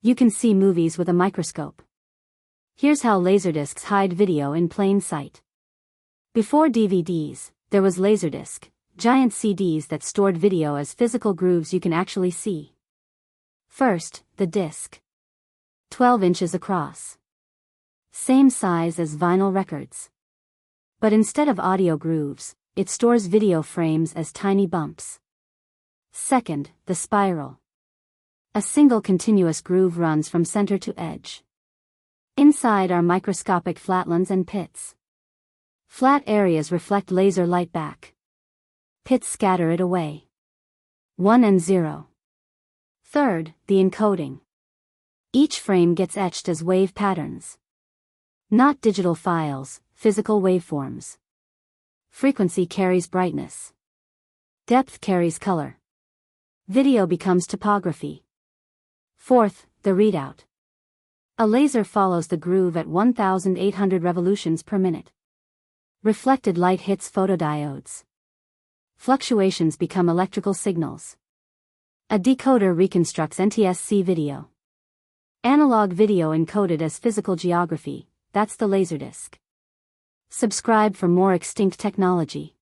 You can see movies with a microscope. Here's how LaserDiscs hide video in plain sight. Before DVDs, there was LaserDisc, giant CDs that stored video as physical grooves you can actually see. First, the disc. 12 inches across. Same size as vinyl records. But instead of audio grooves, it stores video frames as tiny bumps. Second, the spiral. A single continuous groove runs from center to edge. Inside are microscopic flatlands and pits. Flat areas reflect laser light back. Pits scatter it away. 1 and 0. Third, the encoding. Each frame gets etched as wave patterns. Not digital files, physical waveforms. Frequency carries brightness. Depth carries color. Video becomes topography. Fourth, the readout. A laser follows the groove at 1,800 revolutions per minute. Reflected light hits photodiodes. Fluctuations become electrical signals. A decoder reconstructs NTSC video. Analog video encoded as physical geography, that's the LaserDisc. Subscribe for more extinct technology.